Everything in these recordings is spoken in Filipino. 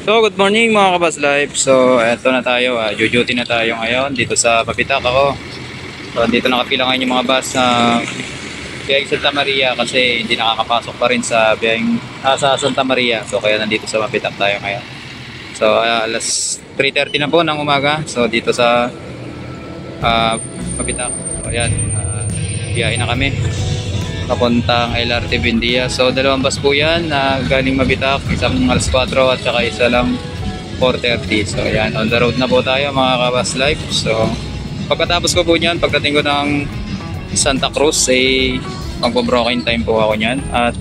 So, good morning mga Kabas Life. So, eto na tayo. Duty na tayo ngayon dito sa Papitak ako. So, dito nakapila ngayon yung mga bus na biyaheng Santa Maria kasi hindi nakakapasok pa rin sa biyaheng sa Santa Maria. So, kaya nandito sa Papitak tayo ngayon. So, alas 3:30 na po ng umaga. So, dito sa Papitak. So, ayan. Biyahe na kami. Papuntang LRT Buendia. So, dalawang bus po yan na galing Mabitak. Isang alas 4 at saka isa lang 4:30. So, ayan. On the road na po tayo mga Kabas Life. So, pagkatapos ko po niyan, pagdating ko ng Santa Cruz, ay magpo-broken time po ako niyan. At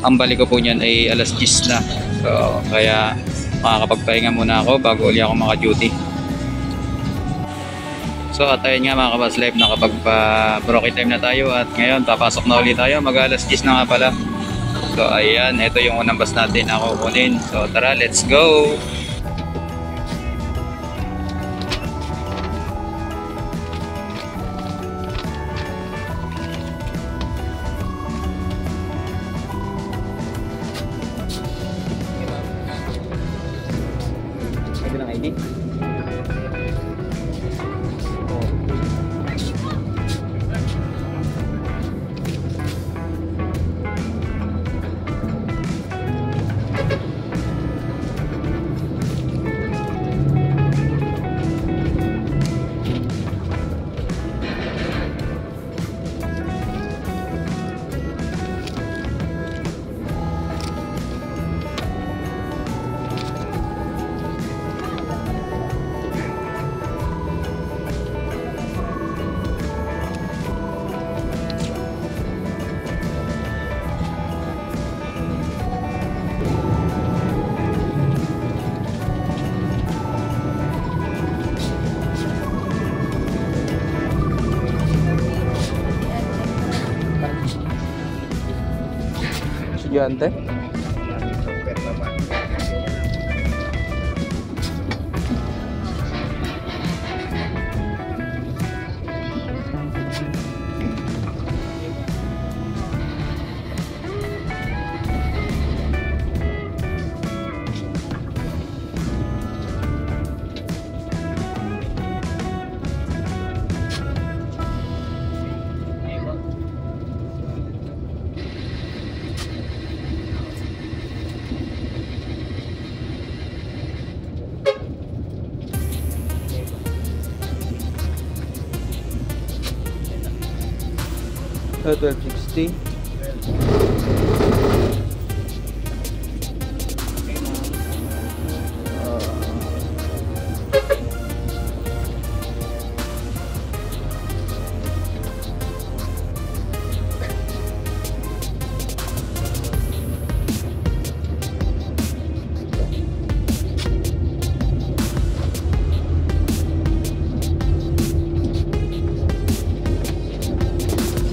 ang balik ko po niyan ay alas 10 na. So, kaya makakapagpahinga muna ako bago uli ako maka-duty. So at ayun nga mga Kabas Life, nakapagpa-broken time na tayo at ngayon papasok na ulit tayo, mag-alas 10 na nga pala. So ayan, ito yung unang bus natin na kukunin. So tara, let's go! Ito ng ID? Estudyante? Oh, 1260.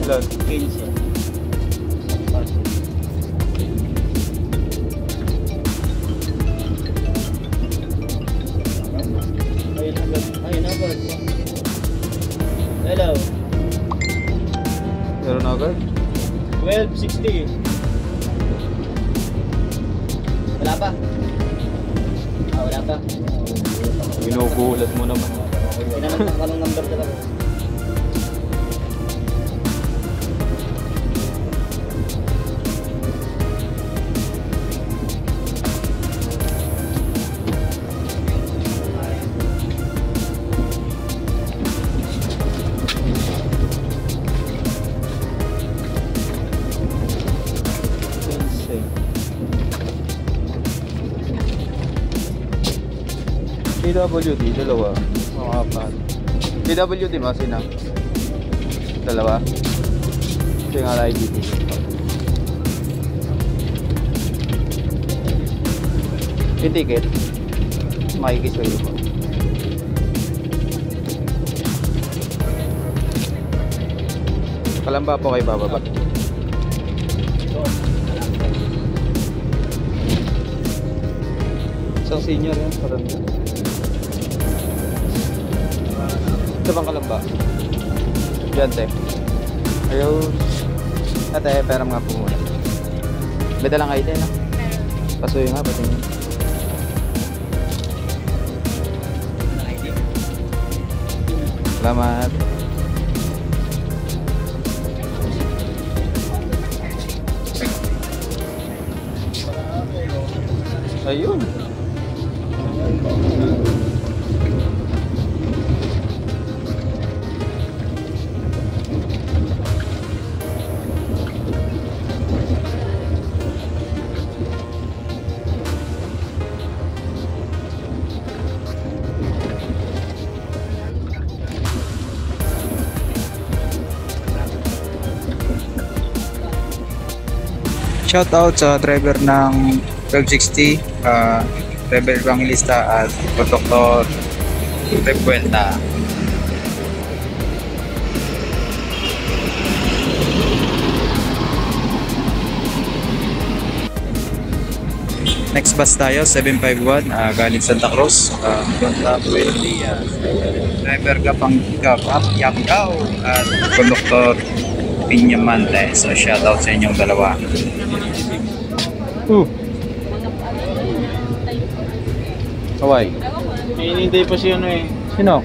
Ilan? 15. Hello. Meron na agad? 1260. Wala pa? Wala pa. Binubulat mo naman. Pinanong ka ng number talaga. PWD, dalawa. Mga apat. PWD mo, sina? Dalawa? Ito yung ID dito. Yung ticket, makikisuyo mo. Kalamba po kayo bababa. Isang senior yan, parang yan. Ito bang Kalamba? Diyan, te. Ayaw. Ate, pera mga po muna. May dalang ID, no? Pasuyo nga, patingin. Salamat. Ayun. Shout out sa driver ng 1260, driver Evangelista at Conductor Repuenta. Next bus tayo, 751, galing Santa Cruz, Punta Buendia. Driver Yapgaw at Conductor Piñamante. So shout out sa inyong dalawa. Kawai. Hinihintay pa siya eh. Sino?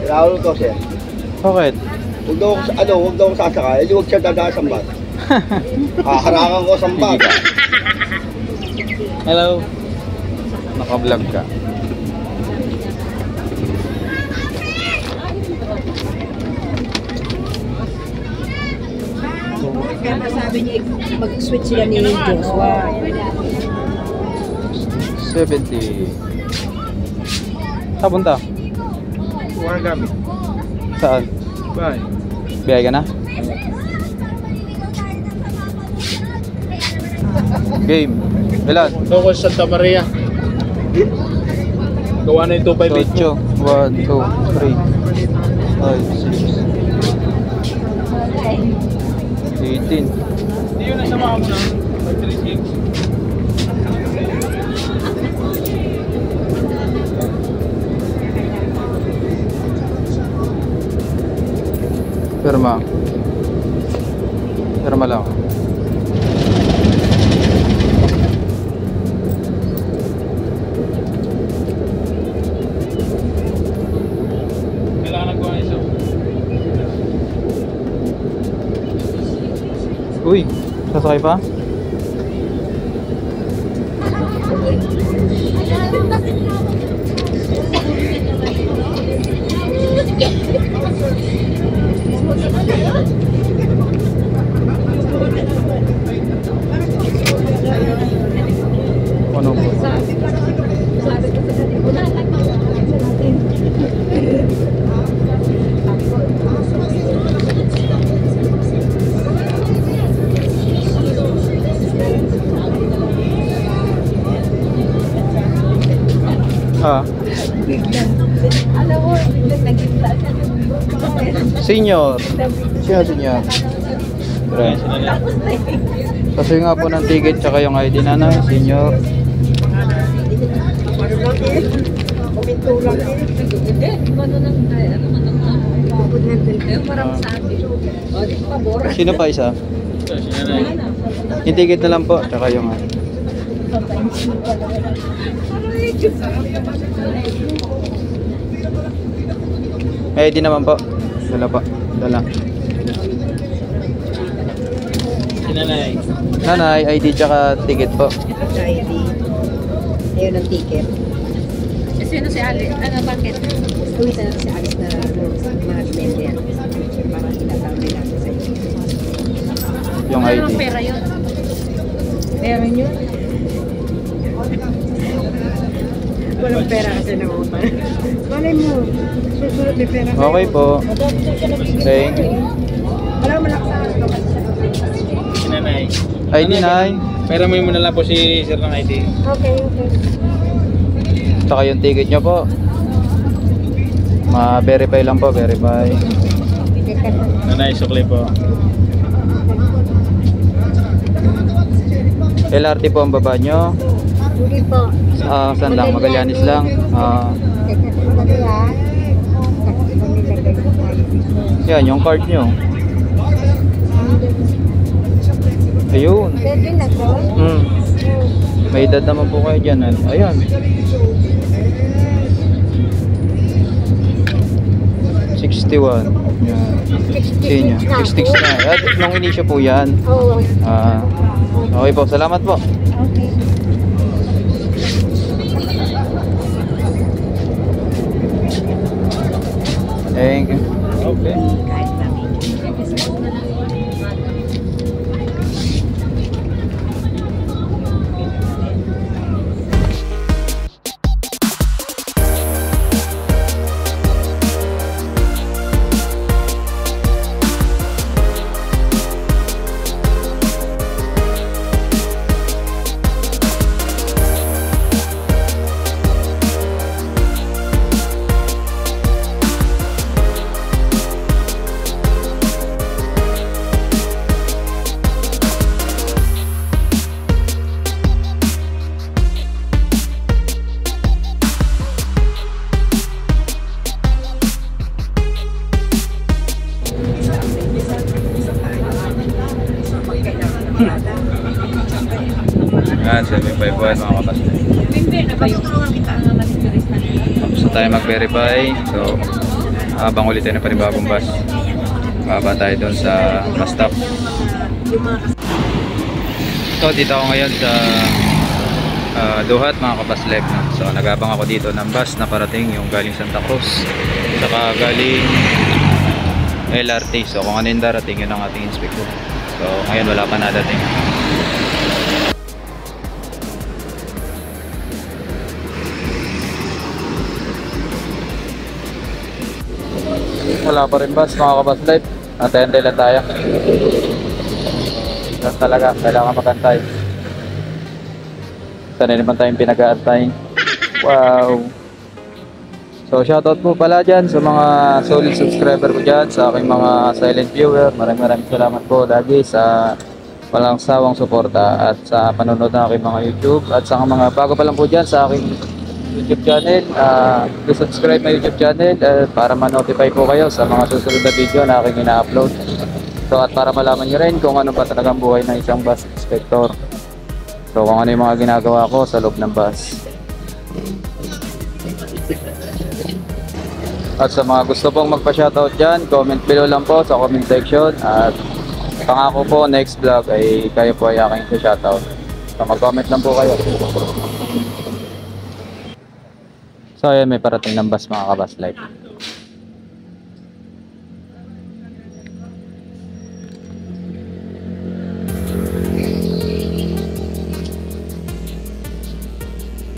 Raul ko siya. Bakit? Huwag daw ako sasakay, huwag siya dadaan sa bus. Harangan ko sa bus. Hello. Naka-vlog ka. Kaya sabi niya, mag-switch sila ni Joshua. 70. Saan punta? Waragami. Saan? Bye. Biyay ka na? Game. Ilan? Ito ko Santa Maria. Gawa na yung 258 8. 1, 2, 3, 5, 6, 18. Hindi yun nasama mo na. 536. Pirma. Pirma lang. Kailangan nagawa niso. Uy, sasakay pa? Ano po? Alam mo, naging Senior. Sino senior? Right. Kasi nga po ng ticket tsaka yung ID na senior. Sino pa isa? Yung ticket na lang po tsaka yung ID naman po. Dala pa. Dala. Sinanay. Nanay, ID tsaka ticket po. ID. Ayun ang ticket. Sino si Alice? Ano, bakit? Tuwita na si Alice na management yan. Para sinasabi natin sa inyo. Yung ID. Anong pera yun? Meron yun? Walang pera kasi nakupan. Malay mo, susunod may pera. Okay po. Thank you. Wala mo laksa. Sinanay. ID Nay. Pero may muna lang po si Sir ng ID. Okay, okay. Tsaka yung ticket nyo po. Ma-verify lang po. Verify. Nanay, sukli po. LRT po ang baba nyo. Hindi po. Saan lang? Magallanes lang. Yan, yung card nyo. Ayun. Pwede na to? May edad naman po kayo dyan. Ayan. 61. Yan. Senior. 66 na. At nung inisyo po yan. Oo. Okay po, salamat po. Okay. Thank you. Okay. Kahit namin. Yan, 751 mga kapatid. Tapos tayo mag-verify. So, habang ulit tayo na panibagong bus. Baba tayo doon sa bus stop. So, dito ako ngayon sa Duhat mga kabus live na. So, nag-abang ako dito ng bus na parating yung galing Santa Cruz. Saka galing LRT. So, kung ano yung darating, yun ang ating inspector. So, ngayon wala pa nadating. Wala pa rin bus mga kabus live. Natende lang tayo. Yan talaga, kailangan magantay. Sanay naman tayong pinag-aantay. Wow. So shoutout po pala dyan sa mga solid subscriber ko dyan, sa aking mga silent viewer. Maraming salamat po lagi sa walang sawang suporta at sa panonood ng aking mga YouTube. At sa mga bago pa lang po dyan sa aking YouTube channel, subscribe my YouTube channel para ma-notify po kayo sa mga susunod na video na aking ina-upload. So at para malaman nyo rin kung ano ba talagang buhay ng isang bus inspector. So kung ano yung mga ginagawa ko sa loob ng bus. At sa mga gusto pong magpa-shoutout dyan, comment below lang po sa comment section. At pangako po next vlog ay kayo po ay aking shoutout. So mag-comment lang po kayo. So ayan, may parating ng bus mga kabus live.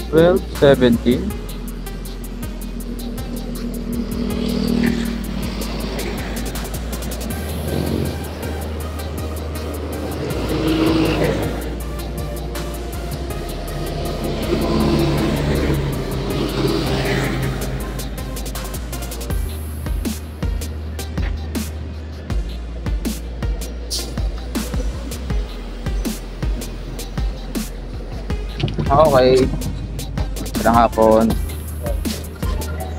Well, 17. Okay. Ilang hapon.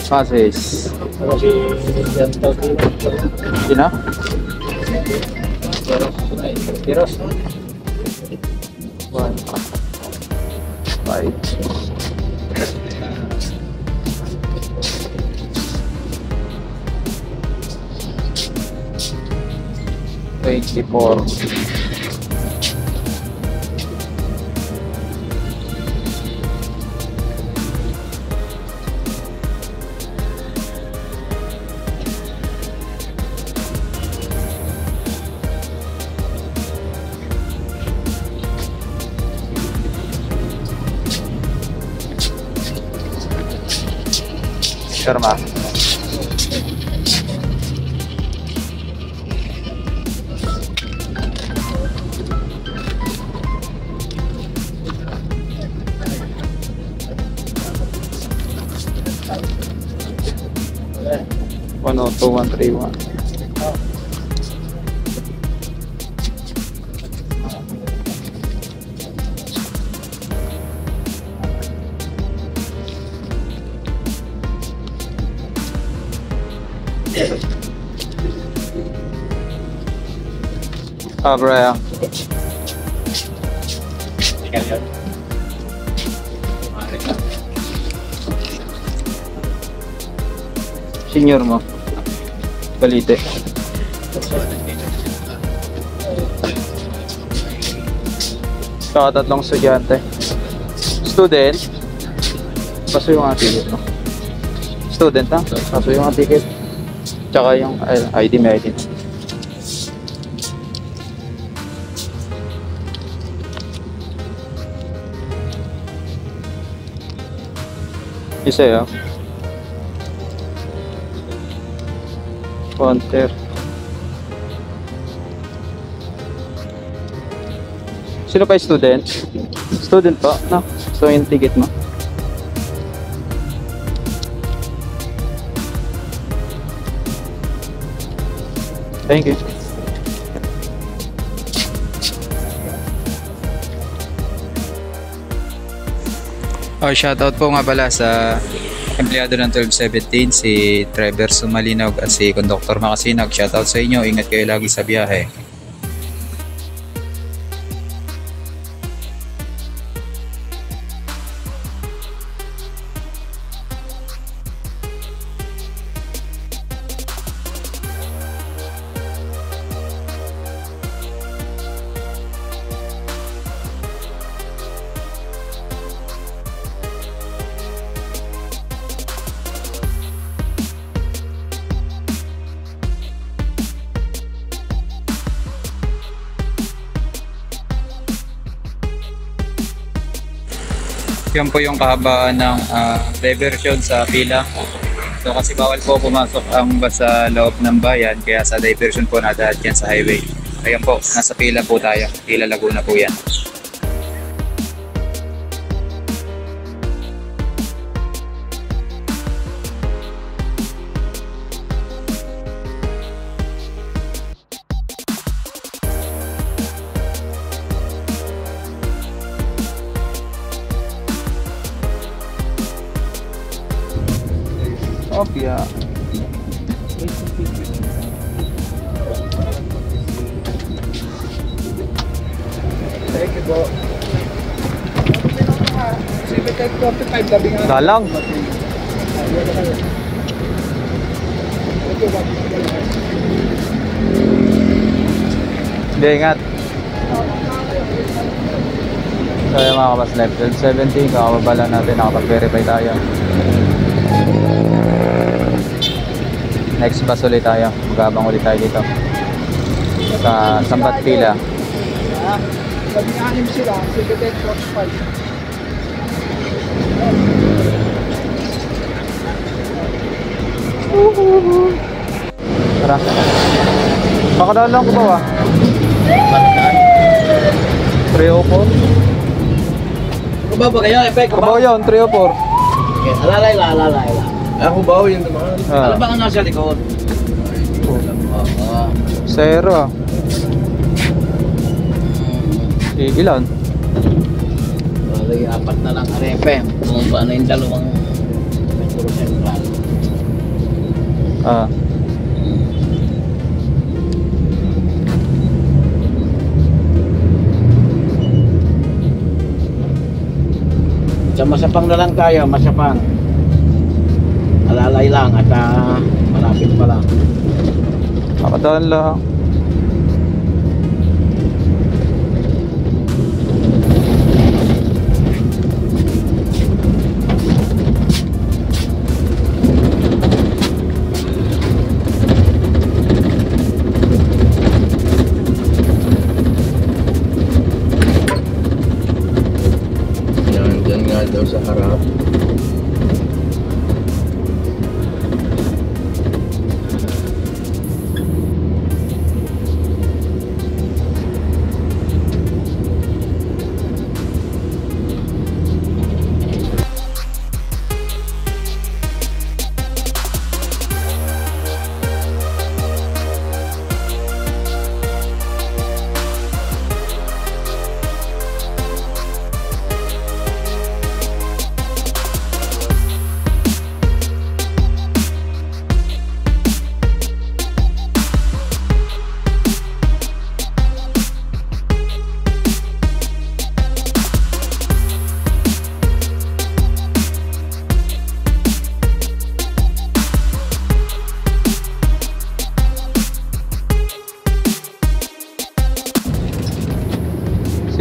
Passes. Sino? Tiros. 1 5 24. Sharma. One oh two 131. Brian. Senior mo. Balite. Saka 3 estudyante. Student. Kaso yung ticket, no? Student, ha? Kaso yung ticket. Tsaka yung ID, may ID. Isa yun. Counter. Sino pa yung student? Student pa, no? So yung ticket mo. Thank you. Oh, shoutout po nga pala sa empleyado ng 1217, si Trevor Sumalinog at si Conductor Makasinag. Shoutout sa inyo, ingat kayo lagi sa biyahe. Yan po yung kahabaan ng diversion sa pila. So kasi bawal po pumasok ang bus sa loob ng bayan, kaya sa diversion po nadaan yan sa highway. Ayan po, nasa pila po tayo. Pila Laguna po yan. Opya. Thank you po. 7:45 gabi nga. Galang. Hindi, ingat. So yung mga kabas left 1217, kakababa lang natin, nakapag-verify tayo. Next bus ulit tayo, magabang ulit tayo dito sa Sambat Pila. Sabi nga 6 sila, 7:45. Tara. Pakadaan lang ko ba? 304. Kubaba kayo, Epe, Kabaw yun, 304. Alalay lang. Ako ba yun naman? Ah. Ano ba ang nasa likod? Zero. Ilan? Bali, 4 na lang Epe. Kung paano yung dalawang Metro Central. Ah. Sa Masapang na lang tayo, Masapang. Alalay lang at malapit pa lang. Pakadaan lang. Diyan nga daw sa harap.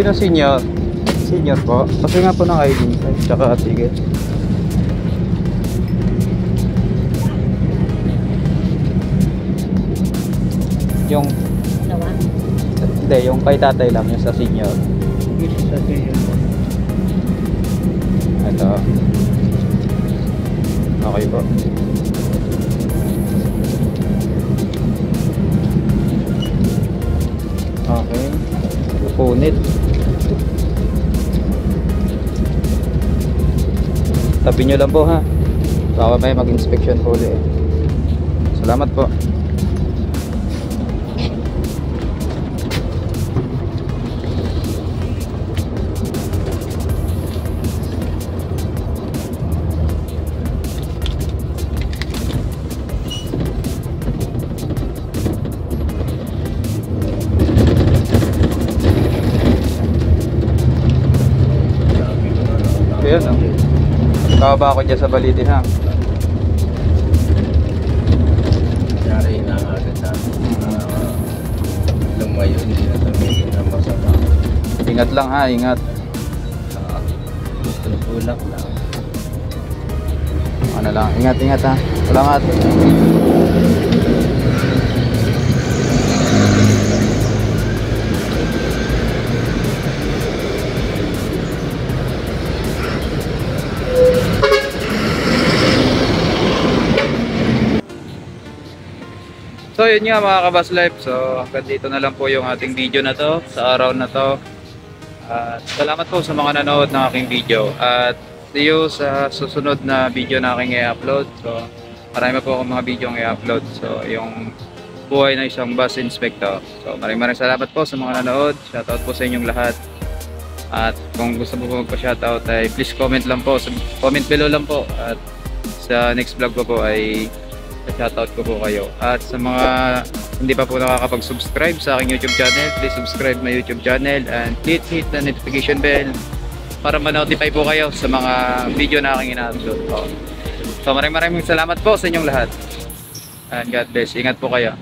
Sino senior? Senior po. Kasi nga po ng ID tsaka ticket. Yung Dalawa. hindi, yung kay tatay lang yung sa senior. Ito. Okay po. Okay. Punit. Tabi nyo lang po ha. Baka may mag-inspection po ulit. Salamat po. Ayan o. Kakaba ako dyan sa Balite ha. Yari na agad sa lumayo, hindi na tumigil na masama. Ingat lang ha, ingat. Tulak lang. Ano lang, ingat ha. Salamat. So yun nga mga Kabas Life. So hanggang dito na lang po yung ating video na to sa araw na to. At salamat po sa mga nanood ng aking video. At see you sa susunod na video na aking i-upload. So marami po akong mga video ang i-upload. So yung buhay na isang bus inspector. So maraming salamat po sa mga nanood. Shoutout po sa inyong lahat. At kung gusto mo po magpa-shoutout ay please comment lang po. Comment below lang po. At sa next vlog ko po ay shoutout ko po kayo. At sa mga hindi pa po nakakapag-subscribe sa aking YouTube channel, please subscribe my YouTube channel and hit the notification bell para ma-notify po kayo sa mga video na aking ina-upload. So maraming salamat po sa inyong lahat. And God bless. Ingat po kayo.